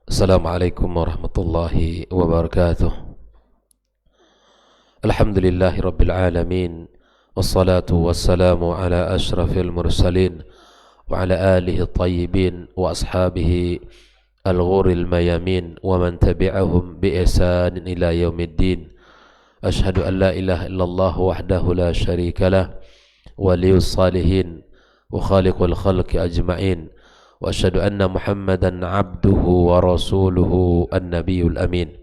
Assalamualaikum warahmatullahi wabarakatuh. Alhamdulillahi rabbil alamin. Wassalatu wassalamu ala ashrafil mursalin wa ala alihi tayyibin wa ashabihi al-ghuril mayamin wa man tabi'ahum bi ihsanin ila yaumiddin. Ashhadu an la ilaha illallah wahdahu la syarika lah, waliyus salihin wa khaliqul khalqi ajma'in. وأشهد أن محمدا عبده ورسوله النبي الأمين.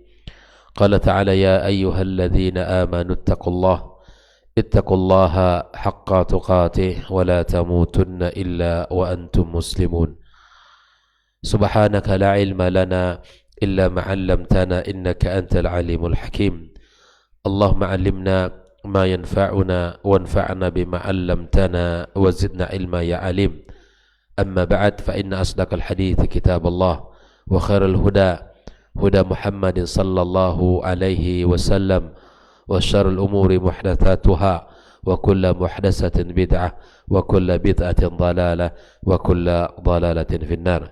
قال تعالى: يا أيها الذين آمنوا اتقوا الله حق تقاته ولا تموتن إلا وأنتم مسلمون. سبحانك لا علم لنا إلا ما علمتنا إنك أنت العليم الحكيم. اللهم علمنا ما ينفعنا وانفعنا بما علمتنا وزدنا علما يا عليم. أما بعد فإن أصدق الحديث كتاب الله وخير الهدى هدى محمد صلى الله عليه وسلم وشر الأمور محدثاتها وكل محدثة بدعة وكل بدعة ضلالة وكل ضلالة في النار.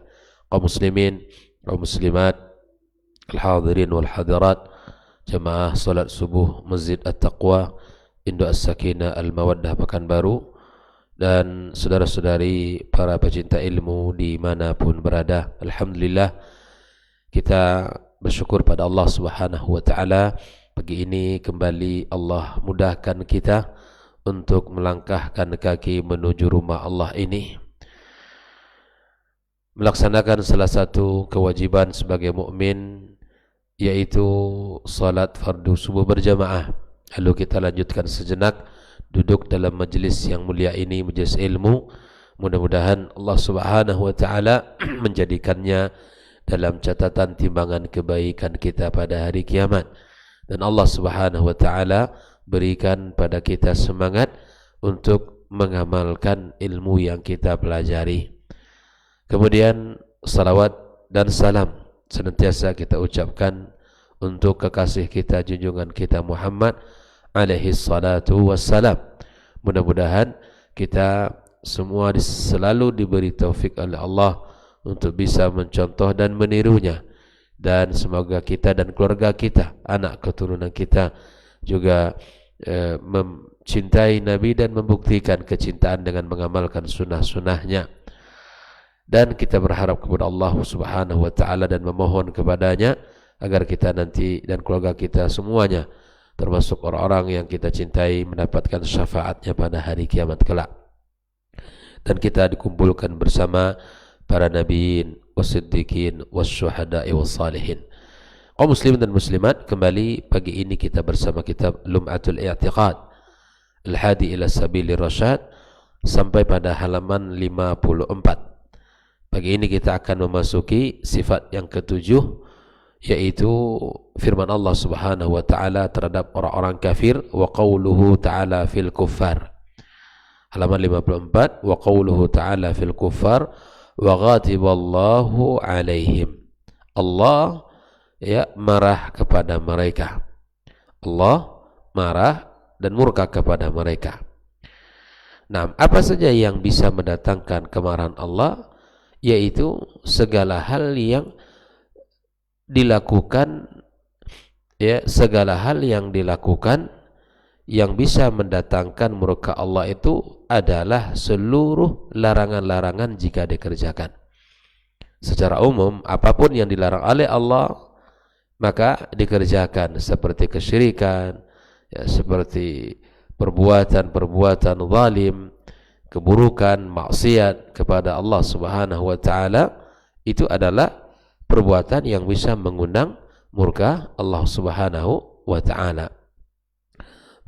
kaum muslimin, kaum muslimat, al-hadirin wal hadirat, jamaah salat subuh Masjid At-Taqwa Induk As-Sakinah Al-Mawaddah Pekanbaru, dan saudara-saudari para pecinta ilmu dimanapun berada. Alhamdulillah, kita bersyukur pada Allah Subhanahu wa ta'ala. Pagi ini kembali Allah mudahkan kita untuk melangkahkan kaki menuju rumah Allah ini, melaksanakan salah satu kewajiban sebagai mukmin, yaitu salat fardu subuh berjamaah. Lalu kita lanjutkan sejenak duduk dalam majlis yang mulia ini, majlis ilmu. Mudah-mudahan Allah Subhanahu wa ta'ala menjadikannya dalam catatan timbangan kebaikan kita pada hari kiamat, dan Allah Subhanahu wa ta'ala berikan pada kita semangat untuk mengamalkan ilmu yang kita pelajari. Kemudian salawat dan salam senantiasa kita ucapkan untuk kekasih kita, junjungan kita Muhammad alaihi salatu wassalam. Mudah-mudahan kita semua selalu diberi taufik oleh Allah untuk bisa mencontoh dan menirunya, dan semoga kita dan keluarga kita, anak keturunan kita juga mencintai Nabi dan membuktikan kecintaan dengan mengamalkan sunnah-sunnahnya. Dan kita berharap kepada Allah Subhanahu wa ta'ala dan memohon kepadanya agar kita nanti dan keluarga kita semuanya termasuk orang-orang yang kita cintai mendapatkan syafaatnya pada hari kiamat kelak, dan kita dikumpulkan bersama para nabiin, wasiddiqin, wasyuhada'i, wassalihin. Kaum muslimin dan muslimat, kembali pagi ini kita bersama kitab Lum'atul I'tiqad Al-Hadi ila Sabilir Rasyad sampai pada halaman 54. Pagi ini kita akan memasuki sifat yang ketujuh, yaitu firman Allah Subhanahu wa ta'ala terhadap orang-orang kafir. Wa qawluhu ta'ala fil kuffar, halaman 54. Wa qawluhu ta'ala fil kuffar wa ghadiballahu alaihim. Allah marah kepada mereka. Allah marah dan murka kepada mereka. Nah, apa saja yang bisa mendatangkan kemarahan Allah? Yaitu segala hal yang dilakukan, segala hal yang dilakukan yang bisa mendatangkan murka Allah itu adalah seluruh larangan-larangan jika dikerjakan. Secara umum, apapun yang dilarang oleh Allah maka dikerjakan, seperti kesyirikan, seperti perbuatan-perbuatan zalim, keburukan, maksiat kepada Allah Subhanahu wa ta'ala, itu adalah perbuatan yang bisa mengundang murka Allah Subhanahu wa ta'ala.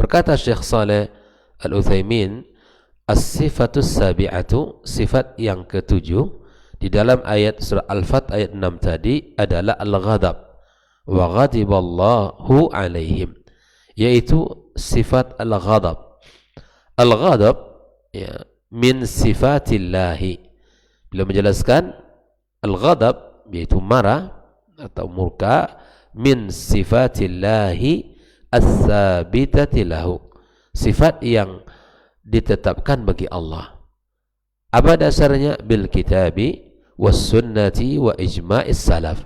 Berkata Syekh Saleh Al-Utsaimin, as-sifatus sabi'atu, sifat yang ketujuh di dalam ayat surah Al-Fat ayat 6 tadi adalah al-ghadab. Wa ghadiballahu alaihim, yaitu sifat al-ghadab. Al-ghadab min sifatillahi. Beliau menjelaskan al-ghadab yaitu marah atau murka, min sifatillahi as-sabitati lahu, sifat yang ditetapkan bagi Allah. Apa dasarnya? Bil kitabi was sunnati wa ijma'is salaf,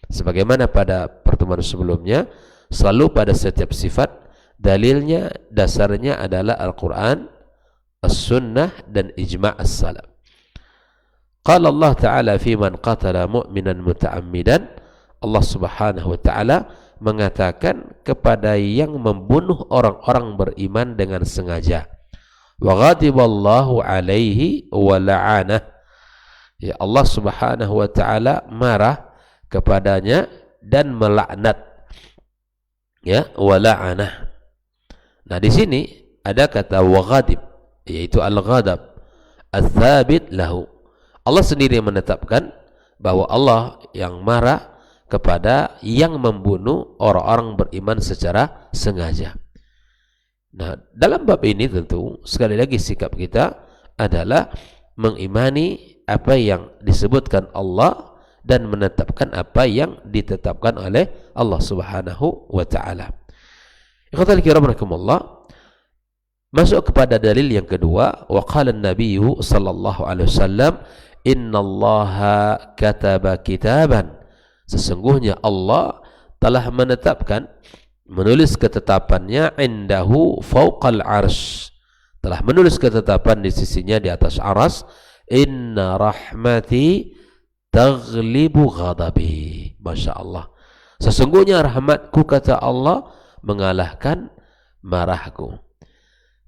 Sebagaimana pada pertemuan sebelumnya, selalu pada setiap sifat dalilnya, dasarnya adalah Al-Quran, As-Sunnah, dan Ijma' As-Salaf. Qala Allah Ta'ala fi man qatala mu'minan muta'ammidan, Allah Subhanahu wa Ta'ala mengatakan kepada yang membunuh orang-orang beriman dengan sengaja. Wa ghadiballahu alaihi wa la'anah. Ya, Allah Subhanahu wa Ta'ala marah kepadanya dan melaknat. Ya, wa la'anah. Nah, di sini ada kata wa ghadib, yaitu al-ghadab ats-tsabit lahu. Allah sendiri menetapkan bahwa Allah yang marah kepada yang membunuh orang-orang beriman secara sengaja. Nah, dalam bab ini tentu sekali lagi sikap kita adalah mengimani apa yang disebutkan Allah dan menetapkan apa yang ditetapkan oleh Allah Subhanahu wa Ta'ala. Ikhwatal kiram rahimakumullah, masuk kepada dalil yang kedua. Wa qala an-nabiy sallallahu alaihi wasallam, innallaha kataba kitaban, sesungguhnya Allah telah menetapkan, menulis ketetapannya, indahu fauqal arsy, telah menulis ketetapan di sisinya di atas aras, inna rahmati taghlibu ghadabi. Masya Allah, sesungguhnya rahmatku, kata Allah, mengalahkan marahku.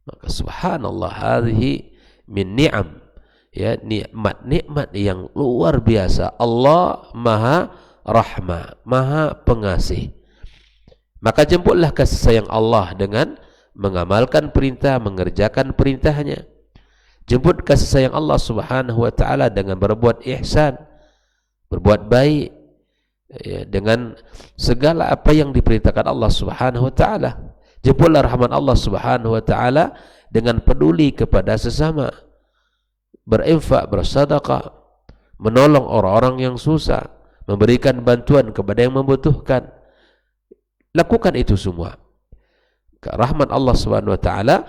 Maka subhanallah, hadhihi min ni'am, ya, nikmat-nikmat yang luar biasa. Allah maha rahmah, maha pengasih. Maka jemputlah kasih sayang Allah dengan mengamalkan perintah, mengerjakan perintahnya. Jemput kasih sayang Allah Subhanahu wa Ta'ala dengan berbuat ihsan, berbuat baik, ya, dengan segala apa yang diperintahkan Allah Subhanahu wa Ta'ala. Jemputlah rahmat Allah Subhanahu wa Ta'ala dengan peduli kepada sesama, berinfak, bersedekah, menolong orang-orang yang susah, memberikan bantuan kepada yang membutuhkan. Lakukan itu semua. Rahmat Allah Subhanahu wa Ta'ala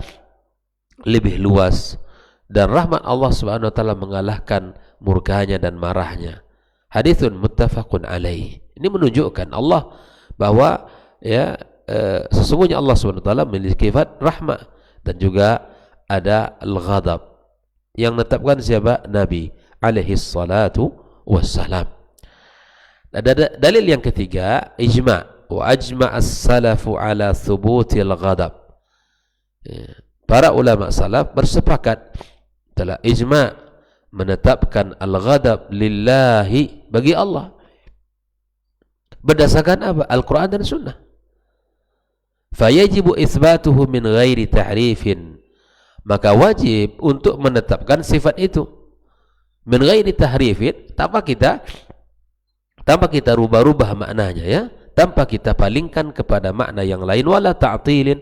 lebih luas, dan rahmat Allah Subhanahu wa Ta'ala mengalahkan murkanya dan marahnya. Hadithun muttafaqun alaih. Ini menunjukkan Allah bahwa, ya, sesungguhnya Allah Subhanahu wa Ta'ala memiliki sifat rahmah, dan juga ada al-ghadab yang menetapkan siapa? Nabi alaihi salatu wassalam. Ada dalil yang ketiga, ijma'. Wa ajma' as-salafu ala thubutil ghadab. Para ulama salaf bersepakat, telah ijma' menetapkan al-ghadab lillahi, bagi Allah. Berdasarkan apa? Al-Quran dan Sunnah. Fayajibu itsbatuhu min ghairi tahrifin, maka wajib untuk menetapkan sifat itu min ghairi tahrifin, tanpa kita rubah-rubah maknanya, ya, tanpa kita palingkan kepada makna yang lain, wala ta'tilin,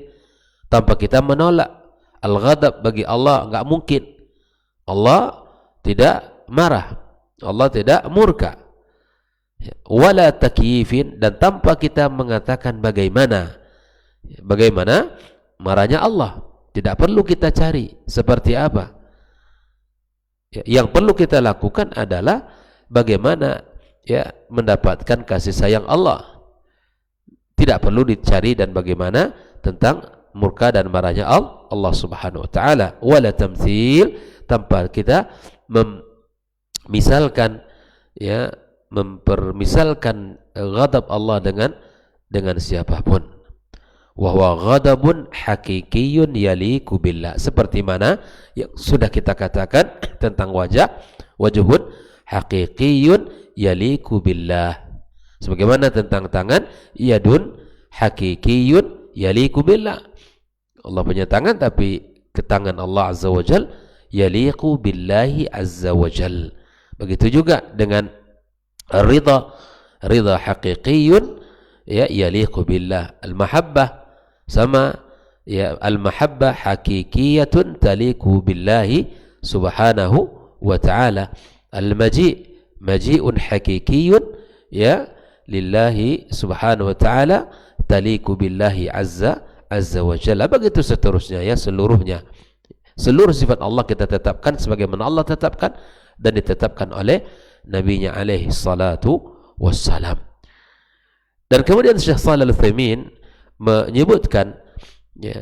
tanpa kita menolak. Al-ghadab bagi Allah enggak mungkin. Allah tidak marah, Allah tidak murka. Wala takyifin, dan tanpa kita mengatakan bagaimana marahnya Allah. Tidak perlu kita cari seperti apa. Yang perlu kita lakukan adalah bagaimana, ya, mendapatkan kasih sayang Allah. Tidak perlu dicari dan bagaimana tentang murka dan marahnya Allah Subhanahu wa Ta'ala. Wala tamthil, tanpa kita memisalkan, ya, mempermisalkan ghadab Allah dengan siapapun. Wa huwa ghadabun haqiqiyyun yaliku billah, seperti mana yang sudah kita katakan tentang wajhun haqiqiyyun yaliku billah. Sebagaimana tentang tangan, yadun haqiqiyyun yaliku billah. Allah punya tangan, tapi ke tangan Allah Azza wa Jal yaliku billahi Azza wa Jal. Begitu juga dengan ridha haqiqiyyun, ya, yaliku billah. Al-mahabbah sama, ya, al-mahabbah hakikiyatun taliku billahi subhanahu wa ta'ala. Maji'un hakikiyun, ya, lillahi subhanahu wa ta'ala, taliku billahi azza wa jalla. Begitu seterusnya, ya, seluruhnya. Seluruh sifat Allah kita tetapkan sebagaimana Allah tetapkan dan ditetapkan oleh Nabi-Nya alaihi salatu wassalam. Dan kemudian Syekh Shalih Al-Utsaimin menyebutkan, ya,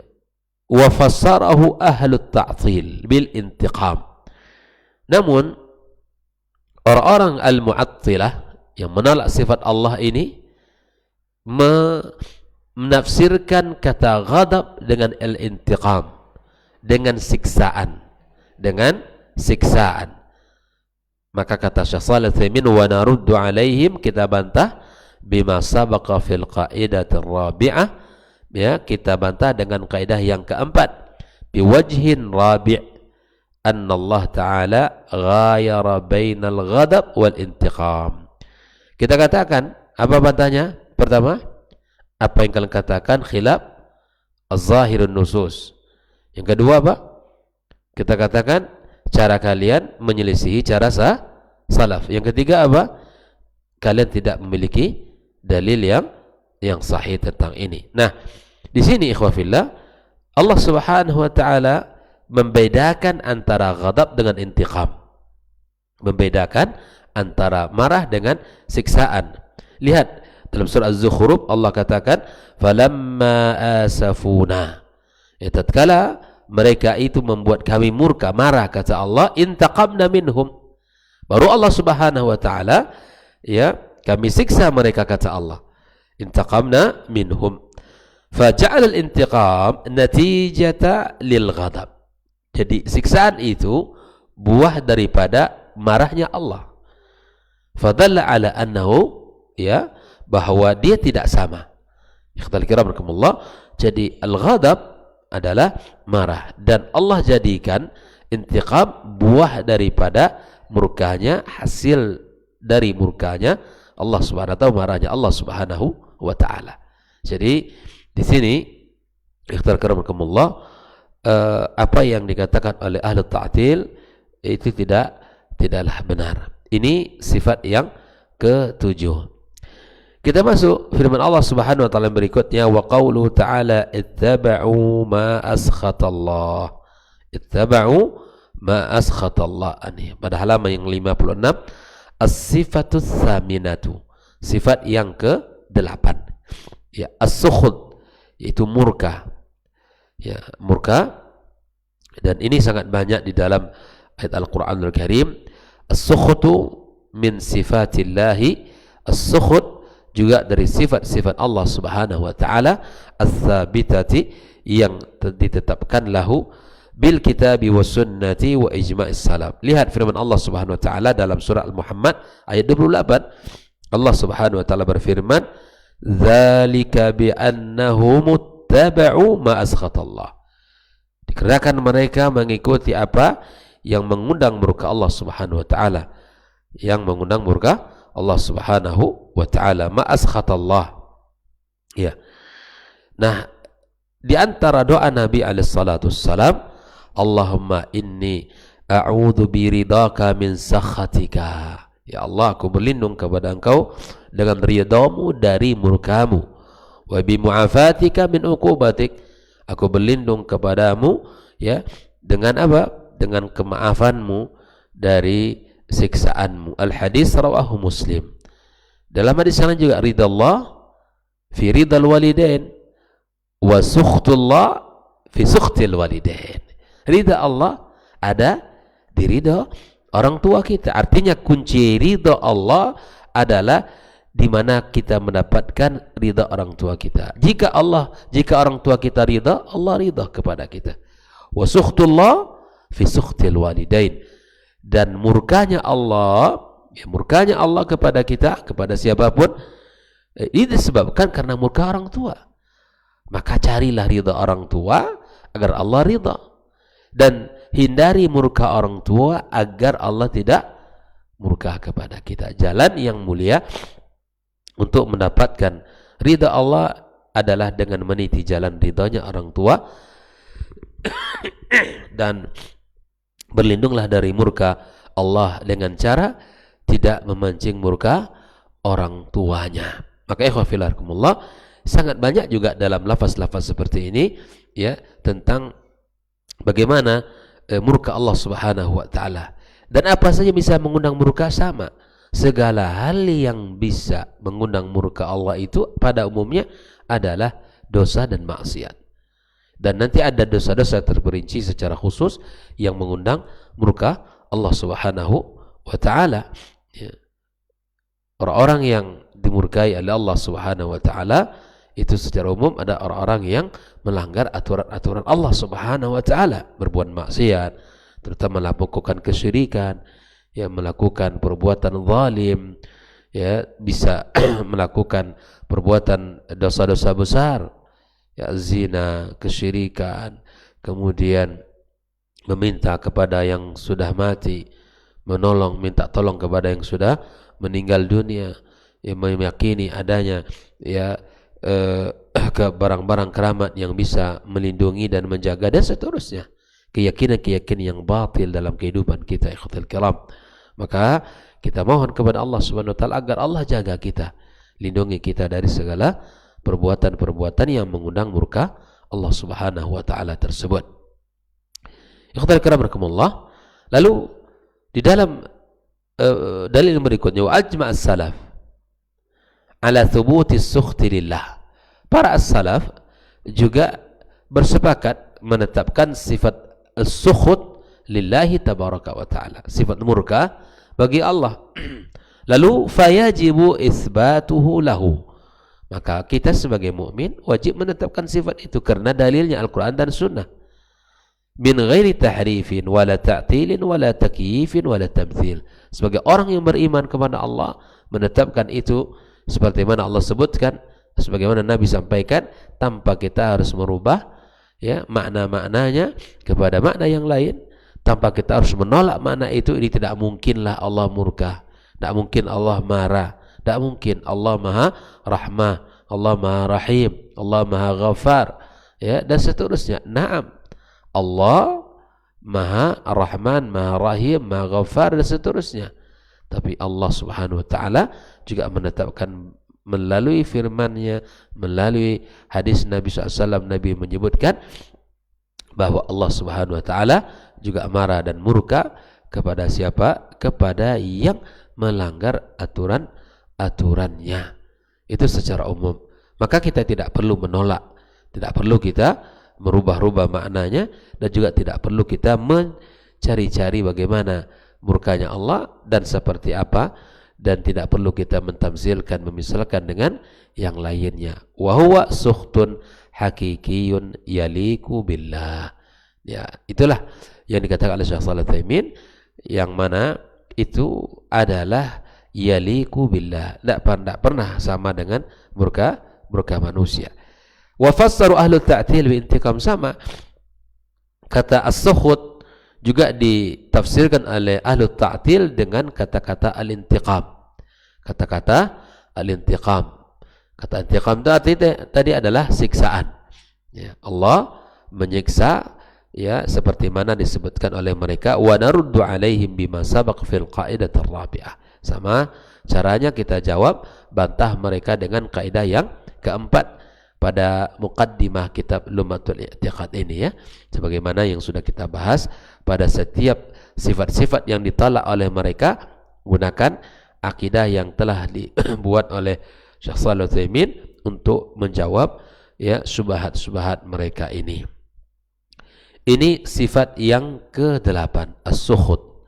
wa fassarahu ahlut ta'til bil intiqam. Namun orang-orang al-mu'attilah yang menolak sifat Allah ini menafsirkan kata ghadab dengan al-intiqam, dengan siksaan, dengan siksaan. Maka kata Syekh Shalih Al-Utsaimin, wa naruddu alaihim, kita bantah, bima sabaqa fil qaidatir rabi'ah, ya, kita bantah dengan kaidah yang keempat, biwajhin rabi', anna Allah Ta'ala ghayara bainal ghadab wal intiqam. Kita katakan, apa bantahnya? Pertama, apa yang kalian katakan khilaf az-zahirun nusus. Yang kedua apa? Kita katakan cara kalian menyelisihi cara salaf. Yang ketiga apa? Kalian tidak memiliki dalil yang sahih tentang ini. Nah, di sini ikhwah fillah, Allah Subhanahu wa taala membedakan antara ghadab dengan intiqam. Membedakan antara marah dengan siksaan. Lihat dalam surah Az-Zukhruf, Allah katakan, falamma asafuna, ya, tatkala mereka itu membuat kami murka, marah, kata Allah, intaqamna minhum, baru Allah Subhanahu wa taala, ya, kami siksa mereka, kata Allah, intaqamna minhum. Faja'al al-intiqam natijata lil ghadab. Jadi siksaan itu buah daripada marahnya Allah. Fadalla ala annahu, ya, bahwa dia tidak sama. Ikhtal kiram rahimakumullah. Jadi al-ghadab adalah marah, dan Allah jadikan intiqam buah daripada murkanya, hasil dari murkanya Allah Subhanahu wa taala, marahnya Allah Subhanahu wa taala. Jadi di sini ikhtar karamakumullah, apa yang dikatakan oleh ahli ta'til itu tidaklah benar. Ini sifat yang ketujuh. Kita masuk firman Allah Subhanahu wa taala berikutnya, wa qauluhu ta'ala ittaba'u ma askhatallah. Ittaba'u ma askhatallah. Pada halaman yang 56, as-sifatus tsaminatu, sifat yang ke-8, ya, as-sukhut, yaitu murka, ya, murka. Dan ini sangat banyak di dalam ayat Al-Qur'anul Karim. As-sukhutu min sifatillahi, as-sukhut juga dari sifat-sifat Allah Subhanahu wa taala, as-tsabitati, yang ditetapkan lahu bil kitabi was sunnati wa ijma'is salaf. Lihat firman Allah Subhanahu wa taala dalam surah Al-Muhammad ayat 28. Allah Subhanahu wa taala berfirman, dzalika bi annahum muttaba'u ma askhatallah. Dikarenakan mereka mengikuti apa yang mengundang murka Allah Subhanahu wa taala, yang mengundang murka Allah Subhanahu wa taala, ma askhatallah. Ya. Nah, di antara doa Nabi alaihi salatu wassalam, Allahumma inni a'udzu biridhaka min sakhatika. Ya Allah, aku berlindung kepada Engkau dengan ridhamu dari murkamu. Wa bi mu'afatika min uqubatik. Aku berlindung kepadamu, ya, dengan apa? Dengan kemaafanmu dari siksaanmu. Al-hadis rawahu Muslim. Dalam hadis sana juga ridha Allah fi ridhal walidain wa sukhtullah fi sukhtil walidain. Ridha Allah ada di ridha orang tua kita. Artinya kunci ridha Allah adalah di mana kita mendapatkan ridha orang tua kita. Jika orang tua kita ridha, Allah ridha kepada kita. Wa sukhtullah fi sukhtil walidain. Dan murkanya Allah, ya, murkanya Allah kepada kita, kepada siapapun, ini disebabkan karena murka orang tua. Maka carilah ridha orang tua agar Allah ridha, dan hindari murka orang tua agar Allah tidak murka kepada kita. Jalan yang mulia untuk mendapatkan ridha Allah adalah dengan meniti jalan ridhanya orang tua dan berlindunglah dari murka Allah dengan cara tidak memancing murka orang tuanya. Maka ikhwah fillah rahimakumullah, sangat banyak juga dalam lafaz-lafaz seperti ini, ya, tentang bagaimana murka Allah Subhanahu wa taala. Dan apa saja bisa mengundang murka sama. segala hal yang bisa mengundang murka Allah itu pada umumnya adalah dosa dan maksiat. Dan nanti ada dosa-dosa terperinci secara khusus yang mengundang murka Allah Subhanahu wa taala. Ya. Orang-orang yang dimurkai oleh Allah Subhanahu wa taala itu secara umum ada orang-orang yang melanggar aturan-aturan Allah Subhanahu wa taala, berbuat maksiat, terutama melakukan kesyirikan, ya, melakukan perbuatan zalim, ya, bisa melakukan perbuatan dosa-dosa besar, ya, zina, kesyirikan, kemudian meminta kepada yang sudah mati, minta tolong kepada yang sudah meninggal dunia, ya, meyakini adanya, ya, ke barang-barang keramat yang bisa melindungi dan menjaga dan seterusnya, keyakinan-keyakinan yang batil dalam kehidupan kita, ikhwatul kiram. Maka kita mohon kepada Allah Subhanahu wa taala agar Allah jaga kita, lindungi kita dari segala perbuatan-perbuatan yang mengundang murka Allah Subhanahu wa taala tersebut. Ikhwatul kiram rahimakumullah. Lalu di dalam dalil berikutnya, wa ajma' as-salaf ala thubuti as-sukhti lillah. Para as-salaf juga bersepakat menetapkan sifat as-sukhut lillahi tabaraka wa ta'ala, sifat murka bagi Allah. Lalu fayajibu itsbatuhu lahu. Maka kita sebagai mukmin wajib menetapkan sifat itu karena dalilnya Al-Qur'an dan Sunnah. Min ghairi tahrifin wala ta'tilin wala takyifin wala tamthil. Sebagai orang yang beriman kepada Allah, menetapkan itu seperti mana Allah sebutkan, sebagaimana Nabi sampaikan, tanpa kita harus merubah, ya, makna-maknanya kepada makna yang lain, tanpa kita harus menolak makna itu. Ini tidak mungkinlah Allah murka, tidak mungkin Allah marah, tidak mungkin Allah maha rahmah, Allah maha rahim, Allah maha ghafar, ya, dan seterusnya. Naam, Allah maha rahman, maha rahim, maha ghafar dan seterusnya. Tapi Allah Subhanahu wa taala juga menetapkan melalui firman-Nya, melalui hadis Nabi SAW, Nabi menyebutkan bahwa Allah Subhanahu wa taala juga marah dan murka kepada siapa? Kepada yang melanggar aturan-aturannya. Itu secara umum. Maka kita tidak perlu menolak, tidak perlu kita merubah-rubah maknanya, dan juga tidak perlu kita mencari-cari bagaimana murkanya Allah dan seperti apa, dan tidak perlu kita mentamzilkan, memisalkan dengan yang lainnya. Wa huwa sukhtun hakikiyun yaliku billah. Ya, itulah yang dikatakan oleh Syekh Shalih Al-Utsaimin, yang mana itu adalah yaliku billah, tidak pernah sama dengan murka manusia. Wa fassaru ahlu ta'til bi intiqam, sama kata as-sukhut juga ditafsirkan oleh ahlu ta'til dengan kata-kata al-intiqam. Kata-kata al-intiqam. Kata intiqam tadi adalah siksaan. Ya, Allah menyiksa, ya, seperti mana disebutkan oleh mereka, wa naruddu alaihim bima sabaq fil qaidatir rabi'ah. Sama caranya kita jawab, bantah mereka dengan kaidah yang keempat pada muqaddimah kitab Lumatul I'tiqad ini, ya, sebagaimana yang sudah kita bahas, pada setiap sifat-sifat yang ditolak oleh mereka gunakan akidah yang telah dibuat oleh Syekh Shalih Al-Utsaimin untuk menjawab, ya, syubhat-syubhat mereka ini. Ini sifat yang ke-8, as-sukhut.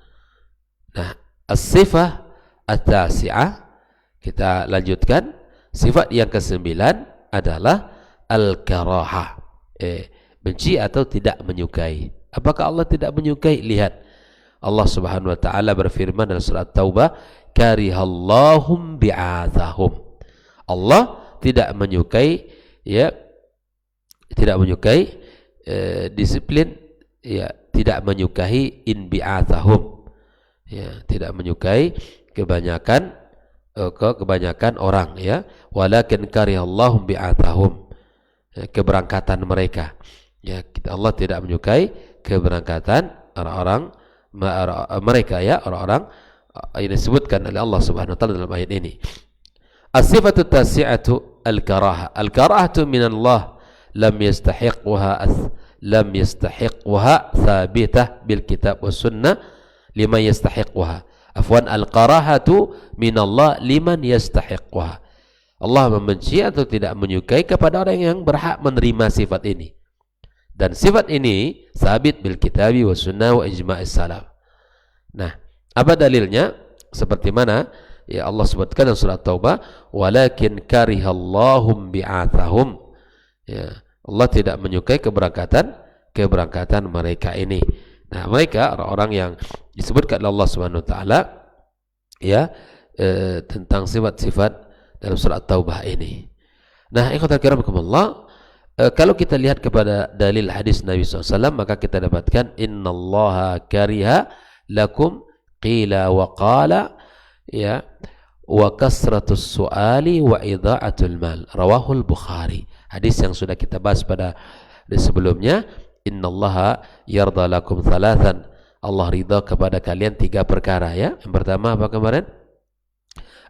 Nah, as-sifah at-tasi'ah, kita lanjutkan. Sifat yang ke-9 adalah al-karahah, benci atau tidak menyukai. Apakah Allah tidak menyukai? Lihat, Allah Subhanahu wa taala berfirman dalam surat Taubah, karihallahum bi'athahum. Allah tidak menyukai, ya, tidak menyukai disiplin, ya, tidak menyukai inbi'athahum, ya, tidak menyukai kebanyakan orang, ya, walakin karihallahum bi'athahum, ya, keberangkatan mereka, ya, Allah tidak menyukai keberangkatan orang-orang mereka, ya, orang-orang yang disebutkan oleh Allah Subhanahu wa taala dalam ayat ini. As-sifatu tasi'atu al-karahah. Al-karahatu min Allah lam yastahiqquha thabitah bil kitab was sunnah liman yastahiqquha. Afwan, al-karahatu minallah liman yastahiqquha. Allah membenci atau tidak menyukai kepada orang yang berhak menerima sifat ini. Dan sifat ini sabit bil kitabi wa sunnah wa ijma'is salaf. Nah, apa dalilnya? Seperti mana ya Allah sebutkan dalam surat Taubah, walakin karihallahum bi'athahum. Ya, Allah tidak menyukai keberangkatan mereka ini. Nah, mereka orang-orang yang disebutkan oleh Allah Subhanahu wa taala ya tentang sifat-sifat dalam surat Taubah ini. Nah, ikhwatal kiram rahimakumullah, kalau kita lihat kepada dalil hadis Nabi SAW, maka kita dapatkan innallaha kariha lakum qila wa qala ya wa kasratus su'ali wa idha'atul mal, rawahul Bukhari. Hadis yang sudah kita bahas pada sebelumnya, innallaha yarda lakum thalathan, Allah ridha kepada kalian 3 perkara ya. Yang pertama apa kemarin?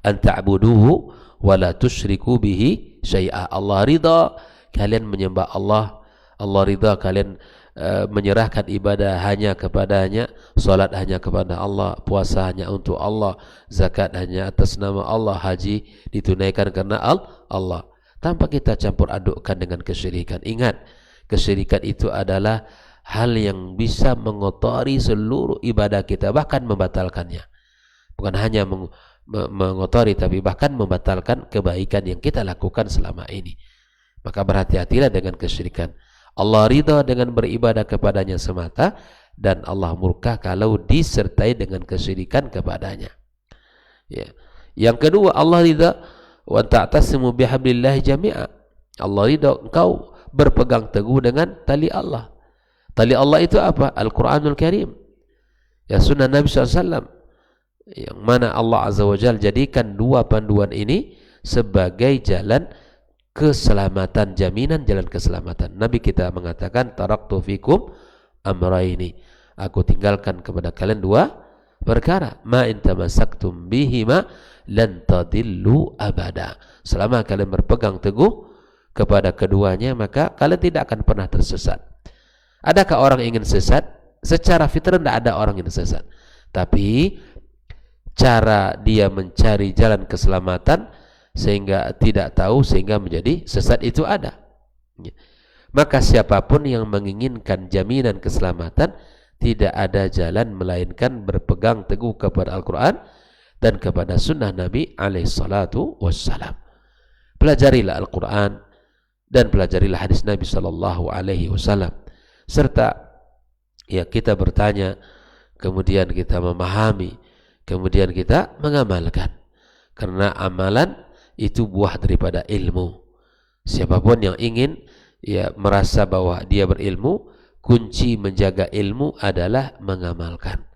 An ta'buduhu wa la tusyriku bihi syai'a. Allah ridha kalian menyembah Allah. Allah ridha kalian menyerahkan ibadah hanya kepadanya, salat hanya kepada Allah, puasa hanya untuk Allah, zakat hanya atas nama Allah, haji ditunaikan karena Allah, tanpa kita campur adukkan dengan kesyirikan. Ingat, kesyirikan itu adalah hal yang bisa mengotori seluruh ibadah kita, bahkan membatalkannya. Bukan hanya mengotori, tapi bahkan membatalkan kebaikan yang kita lakukan selama ini. Maka berhati-hatilah dengan kesyirikan. Allah ridha dengan beribadah kepadanya semata, dan Allah murka kalau disertai dengan kesyirikan kepadanya. Ya. Yang kedua, Allah ridha wa ta'tasimu bihablillahi jami'a. Allah ridha engkau berpegang teguh dengan tali Allah. Tali Allah itu apa? Al-Quranul Karim, ya sunnah Nabi SAW, yang mana Allah Azza wa Jalla jadikan 2 panduan ini sebagai jalan keselamatan, jaminan jalan keselamatan. Nabi kita mengatakan, taraktu fikum amraini, aku tinggalkan kepada kalian 2 perkara, ma in tamassaktum bihima lan tadillu abada. Selama kalian berpegang teguh kepada keduanya, maka kalian tidak akan pernah tersesat. Adakah orang ingin sesat? Secara fitrah tidak ada orang yang sesat, tapi cara dia mencari jalan keselamatan sehingga tidak tahu, sehingga menjadi sesat, itu ada. Maka siapapun yang menginginkan jaminan keselamatan, tidak ada jalan melainkan berpegang teguh kepada Al-Quran dan kepada sunnah Nabi alaihissalatu wassalam. Pelajarilah Al-Quran dan pelajarilah hadis Nabi sallallahu alaihi wasallam, serta ya kita bertanya, kemudian kita memahami, kemudian kita mengamalkan, karena amalan itu buah daripada ilmu. Siapapun yang ingin ya merasa bahwa dia berilmu, kunci menjaga ilmu adalah mengamalkan.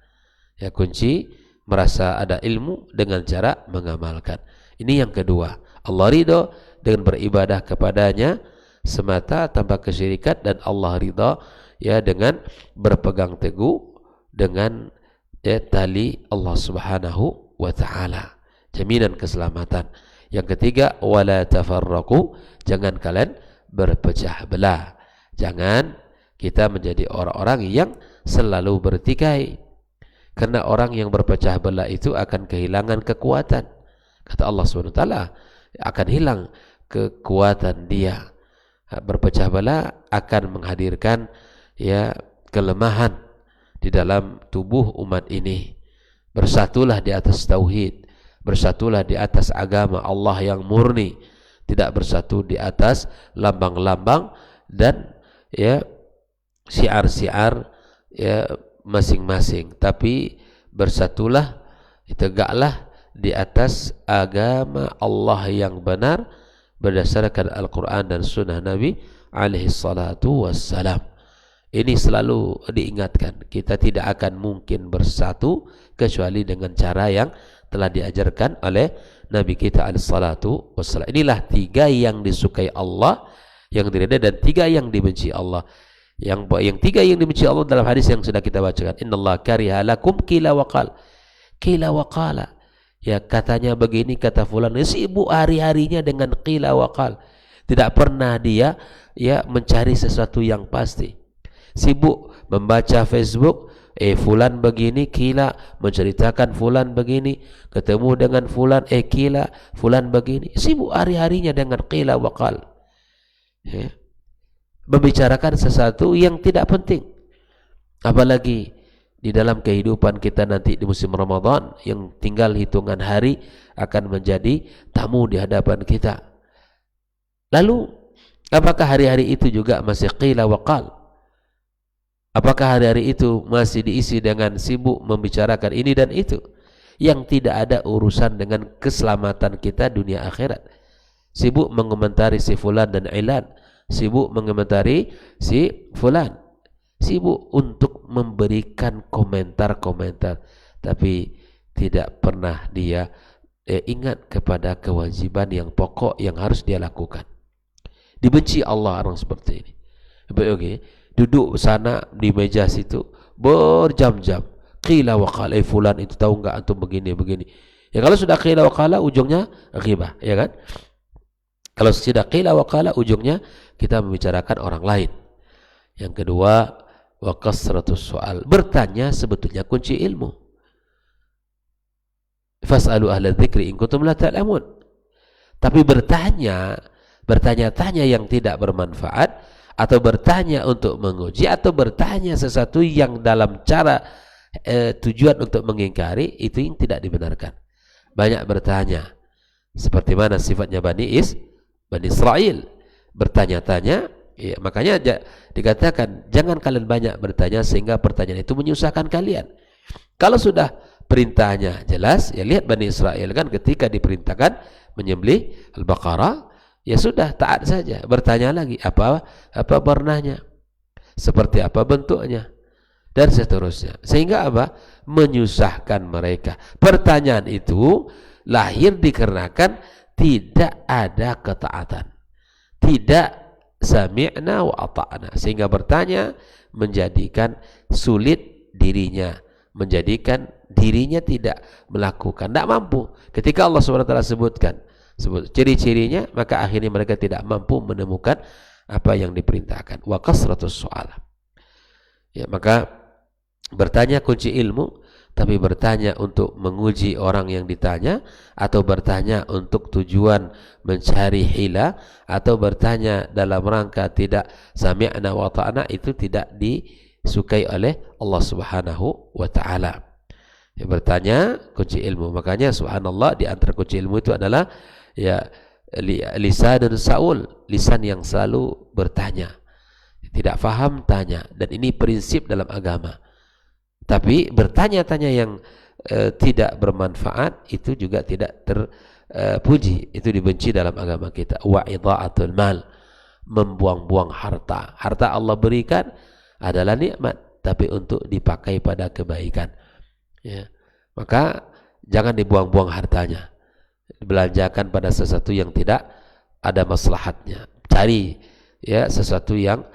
Ya, kunci merasa ada ilmu dengan cara mengamalkan. Ini yang kedua. Allah ridha dengan beribadah kepadanya semata tanpa kesyirikan, dan Allah ridha ya dengan berpegang teguh dengan ya tali Allah Subhanahu wa taala, jaminan keselamatan. Yang ketiga, wala tafarraqu, jangan kalian berpecah belah. Jangan kita menjadi orang-orang yang selalu bertikai, karena orang yang berpecah belah itu akan kehilangan kekuatan. Kata Allah SWT, akan hilang kekuatan dia. Berpecah belah akan menghadirkan ya kelemahan di dalam tubuh umat ini. Bersatulah di atas tauhid, bersatulah di atas agama Allah yang murni, tidak bersatu di atas lambang-lambang dan ya syiar-syiar ya masing-masing, tapi bersatulah, tegaklah di atas agama Allah yang benar berdasarkan Al-Quran dan sunnah Nabi alaihi salatu wassalam. Ini selalu diingatkan, kita tidak akan mungkin bersatu kecuali dengan cara yang telah diajarkan oleh Nabi kita alaihi salatu wassalam. Inilah 3 yang disukai Allah, yang diridai, dan 3 yang dibenci Allah. Yang 3 yang dibenci Allah dalam hadis yang sudah kita bacakan, innallaha kariha lakum qila wa qala. Qila wa qala, ya katanya begini, kata fulan, sibuk hari-harinya dengan qila wa qala. Tidak pernah dia ya mencari sesuatu yang pasti. Sibuk membaca Facebook, fulan begini, kila menceritakan fulan begini, ketemu dengan fulan, kila fulan begini, sibuk hari-harinya dengan qila wa qal, ya. Membicarakan sesuatu yang tidak penting. Apalagi di dalam kehidupan kita nanti di musim Ramadan yang tinggal hitungan hari akan menjadi tamu di hadapan kita. Lalu apakah hari-hari itu juga masih qila wa qal? Apakah hari-hari itu masih diisi dengan sibuk membicarakan ini dan itu yang tidak ada urusan dengan keselamatan kita dunia akhirat? Sibuk mengomentari si fulan dan ilan, sibuk mengomentari si fulan, sibuk untuk memberikan komentar-komentar, tapi tidak pernah dia ingat kepada kewajiban yang pokok yang harus dia lakukan. Dibenci Allah orang seperti ini. Oke. Duduk sana di meja situ berjam-jam, qila wa qala, fulan itu tahu enggak antum begini. Ya kalau sudah qila wa qala ujungnya ghibah, ya kan? Kalau sudah qila wa qala ujungnya kita membicarakan orang lain. Yang kedua, wa kasratus soal. Bertanya sebetulnya kunci ilmu. Fas'alu ahla dzikri in kuntum la ta'lamun. Tapi bertanya-tanya yang tidak bermanfaat, atau bertanya untuk menguji, atau bertanya sesuatu yang dalam cara tujuan untuk mengingkari, itu yang tidak dibenarkan. Banyak bertanya seperti mana sifatnya Bani Israel, bertanya-tanya, ya, makanya dikatakan jangan kalian banyak bertanya sehingga pertanyaan itu menyusahkan kalian. Kalau sudah perintahnya jelas, ya lihat Bani Israel kan ketika diperintahkan menyembelih Al-Baqarah, ya sudah taat saja. Bertanya lagi apa warnanya, seperti apa bentuknya, dan seterusnya. Sehingga apa? Menyusahkan mereka. Pertanyaan itu lahir dikarenakan tidak ada ketaatan, tidak sami'na wa ata'na, sehingga bertanya menjadikan sulit dirinya, menjadikan dirinya tidak melakukan, tidak mampu. Ketika Allah SWT sebut ciri-cirinya, maka akhirnya mereka tidak mampu menemukan apa yang diperintahkan. Wa kasratus soal. Ya, maka bertanya kunci ilmu, tapi bertanya untuk menguji orang yang ditanya, atau bertanya untuk tujuan mencari hila, atau bertanya dalam rangka tidak sami'na wa ta'na, itu tidak disukai oleh Allah Subhanahu wa taala. Ya, bertanya kunci ilmu. Makanya subhanallah, di antara kunci ilmu itu adalah ya lisanun saul, lisan yang selalu bertanya, tidak faham tanya, dan ini prinsip dalam agama. Tapi bertanya-tanya yang tidak bermanfaat itu juga tidak terpuji, itu dibenci dalam agama kita. Wa idha'atul mal, membuang-buang harta. Harta Allah berikan adalah nikmat, tapi untuk dipakai pada kebaikan, ya. Maka jangan dibuang-buang hartanya, belanjakan pada sesuatu yang tidak ada maslahatnya. Cari ya sesuatu yang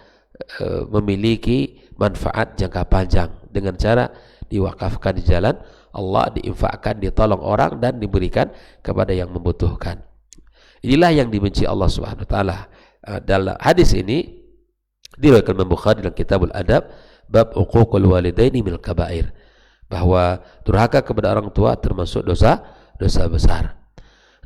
memiliki manfaat jangka panjang, dengan cara diwakafkan di jalan Allah, diinfakkan, ditolong orang, dan diberikan kepada yang membutuhkan. Inilah yang dibenci Allah Subhanahu wa taala. Dalam hadis ini diriwayatkan Imam Bukhari dalam Kitabul Adab, bab uququl walidaini minal kabair, bahwa durhaka kepada orang tua termasuk dosa besar.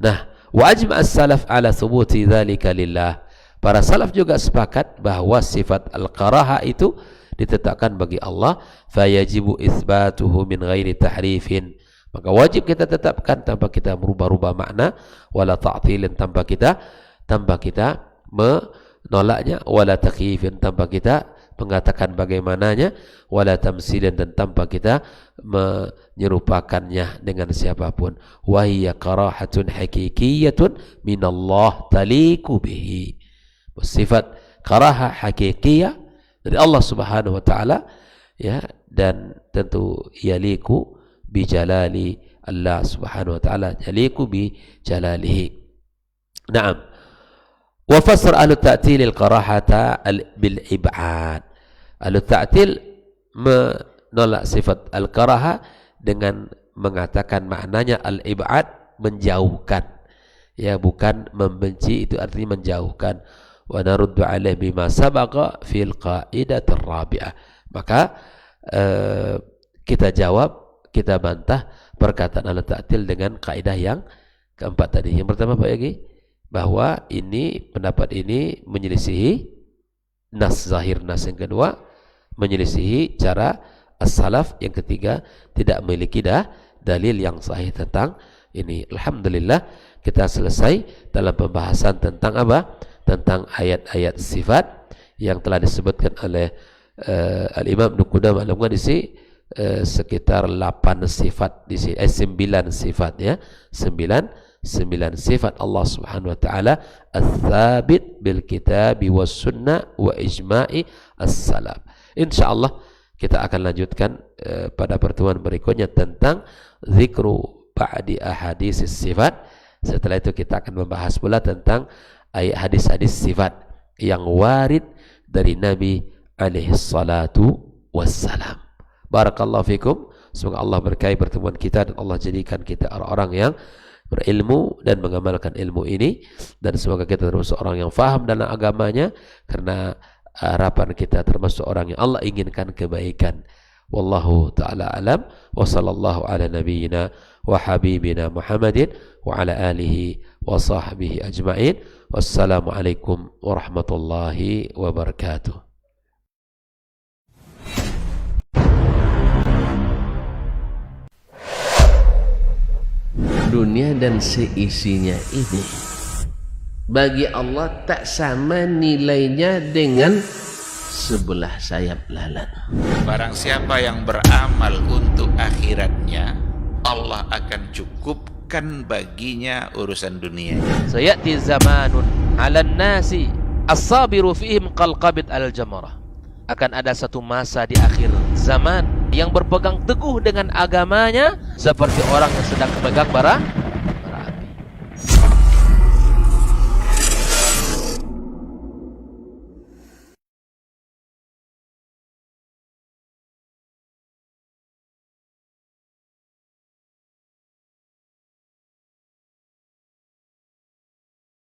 Nah, wa ajma as-salaf ala thubuti dzalika lillah. Para salaf juga sepakat bahwa sifat al-karaha itu ditetapkan bagi Allah, fayajibu itsbatuhu min ghairi tahrifin. Maka wajib kita tetapkan tanpa kita merubah-rubah makna, wala ta'tilin, tanpa kita menolaknya, wala takyifin, tanpa kita mengatakan bagaimananya, wala tamsilin, dan tanpa kita menyerupakannya dengan siapapun. Wa hiya karahatun hakikiyatun minallah taliku bihi. Sifat karaha hakikiyah dari Allah Subhanahu wa taala, ya, dan tentu yaliku bi jalali Allah Subhanahu wa taala, yaliku bi jalalihi. Naam. Wa fasar ahlu ta'til al-karahata bil ib'ad. Ahlu ta'til menolak sifat al-karaha dengan mengatakan maknanya al-ib'ad, menjauhkan, ya, bukan membenci, itu artinya menjauhkan. Wa naruddu alaihi bima sabaqa fil qaidatir rabi'ah. Maka kita jawab, kita bantah perkataan ahli ta'til dengan kaidah yang keempat tadi. Yang pertama Pak Yagi, bahwa ini pendapat ini menyelisihi nas zahir nas. Yang kedua, menyelisihi cara as-salaf. Yang ketiga, tidak memiliki dalil yang sahih tentang ini. Alhamdulillah, kita selesai dalam pembahasan tentang apa? Tentang ayat-ayat sifat yang telah disebutkan oleh Al-Imam Ibnu Qudamah al-Maqdisi, sekitar 8 sifat di sini, 9 sifat ya. 9 sifat Allah Subhanahu wa taala ats-tsabit bil kitabi was sunnah wa ijma'i as-salaf. Insyaallah kita akan lanjutkan pada pertemuan berikutnya tentang zikru ba'di ahadits sifat. Setelah itu kita akan membahas pula tentang ayat hadis-hadis sifat yang warid dari Nabi alaihi salatu wassalam. Barakallahu fikum. Semoga Allah berkahi pertemuan kita dan Allah jadikan kita orang-orang yang berilmu dan mengamalkan ilmu ini, dan semoga kita termasuk orang yang faham dalam agamanya, karena harapan kita termasuk orang yang Allah inginkan kebaikan. Wallahu ta'ala alam wa sallallahu ala nabiyyina wa habibina Muhammadin wa ala alihi wa sahbihi ajma'in. Wassalamualaikum warahmatullahi wabarakatuh. Dunia dan seisinya ini bagi Allah tak sama nilainya dengan sebelah sayap lalat. Barang siapa yang beramal untuk akhiratnya, Allah akan cukupkan baginya urusan dunianya. Sayati zamanun 'alan nasi as-sabiru fihim qalqabit al-jamarah. Akan ada satu masa di akhir zaman yang berpegang teguh dengan agamanya seperti orang yang sedang memegang bara api.